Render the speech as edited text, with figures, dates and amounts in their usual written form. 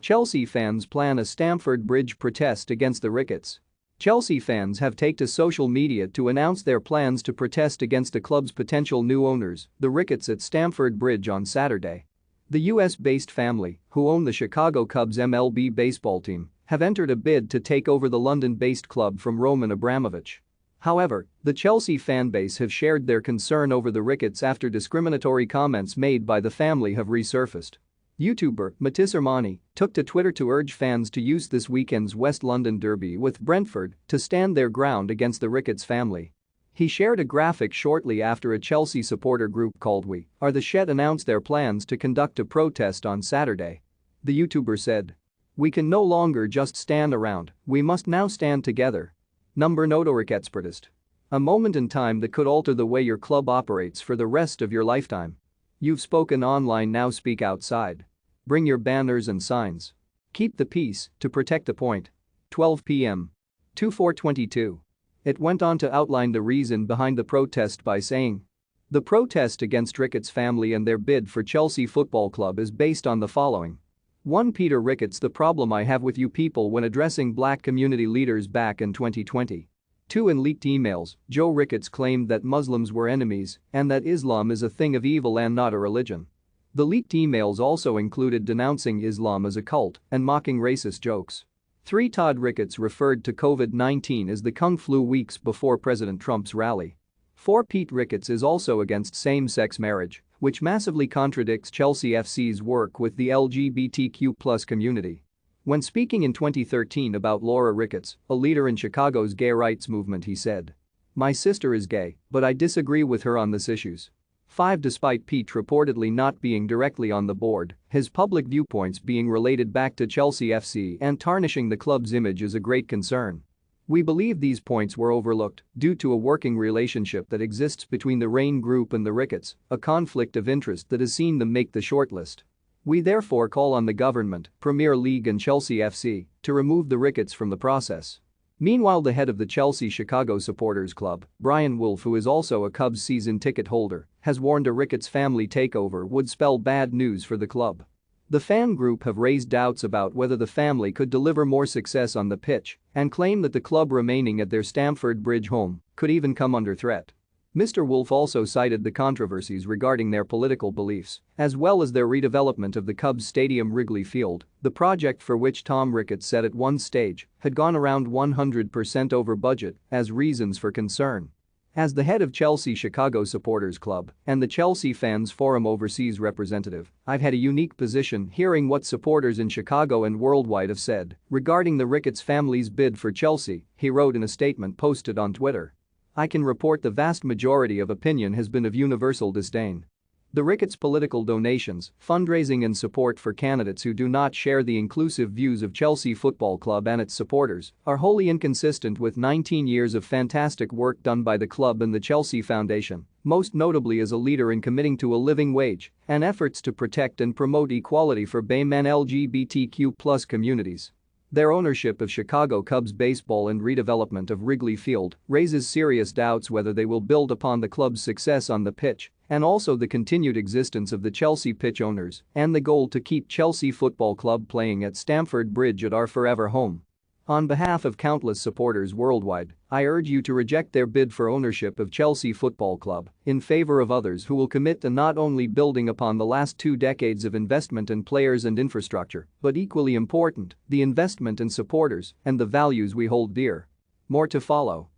Chelsea fans plan a Stamford Bridge protest against the Ricketts. Chelsea fans have taken to social media to announce their plans to protest against the club's potential new owners, the Ricketts, at Stamford Bridge on Saturday. The US-based family, who own the Chicago Cubs MLB baseball team, have entered a bid to take over the London-based club from Roman Abramovich. However, the Chelsea fanbase have shared their concern over the Ricketts after discriminatory comments made by the family have resurfaced. YouTuber Matisse Armani took to Twitter to urge fans to use this weekend's West London derby with Brentford to stand their ground against the Ricketts family. He shared a graphic shortly after a Chelsea supporter group called We Are the Shed announced their plans to conduct a protest on Saturday. The YouTuber said, "We can no longer just stand around, we must now stand together." Number noto Ricketts protest. A moment in time that could alter the way your club operates for the rest of your lifetime. You've spoken online, now speak outside. Bring your banners and signs. Keep the peace to protect the point. 12 p.m. 2422. It went on to outline the reason behind the protest by saying, "The protest against Ricketts family and their bid for Chelsea Football Club is based on the following. 1. Peter Ricketts, the problem I have with you people when addressing black community leaders back in 2020. 2. In leaked emails, Joe Ricketts claimed that Muslims were enemies and that Islam is a thing of evil and not a religion. The leaked emails also included denouncing Islam as a cult and mocking racist jokes. 3. Todd Ricketts referred to COVID-19 as the Kung Flu weeks before President Trump's rally. 4. Pete Ricketts is also against same-sex marriage, which massively contradicts Chelsea FC's work with the LGBTQ+ community. When speaking in 2013 about Laura Ricketts, a leader in Chicago's gay rights movement, he said, "My sister is gay, but I disagree with her on these issues." 5. Despite Pete reportedly not being directly on the board, his public viewpoints being related back to Chelsea FC and tarnishing the club's image is a great concern. We believe these points were overlooked due to a working relationship that exists between the Rain Group and the Ricketts, a conflict of interest that has seen them make the shortlist. We therefore call on the government, Premier League and Chelsea FC to remove the Ricketts from the process. Meanwhile, the head of the Chelsea Chicago Supporters Club, Brian Wolf, who is also a Cubs season ticket holder, has warned a Ricketts family takeover would spell bad news for the club. The fan group have raised doubts about whether the family could deliver more success on the pitch and claim that the club remaining at their Stamford Bridge home could even come under threat. Mr. Wolf also cited the controversies regarding their political beliefs, as well as their redevelopment of the Cubs stadium Wrigley Field, the project for which Tom Ricketts said at one stage had gone around 100% over budget, as reasons for concern. As the head of Chelsea Chicago Supporters Club and the Chelsea Fans Forum overseas representative, I've had a unique position hearing what supporters in Chicago and worldwide have said regarding the Ricketts family's bid for Chelsea, he wrote in a statement posted on Twitter. I can report the vast majority of opinion has been of universal disdain. The Ricketts' political donations, fundraising and support for candidates who do not share the inclusive views of Chelsea Football Club and its supporters are wholly inconsistent with 19 years of fantastic work done by the club and the Chelsea Foundation, most notably as a leader in committing to a living wage and efforts to protect and promote equality for BAME and LGBTQ+ communities. Their ownership of Chicago Cubs baseball and redevelopment of Wrigley Field raises serious doubts whether they will build upon the club's success on the pitch and also the continued existence of the Chelsea pitch owners and the goal to keep Chelsea Football Club playing at Stamford Bridge at our forever home. On behalf of countless supporters worldwide, I urge you to reject their bid for ownership of Chelsea Football Club in favor of others who will commit to not only building upon the last 2 decades of investment in players and infrastructure, but equally important, the investment in supporters and the values we hold dear. More to follow.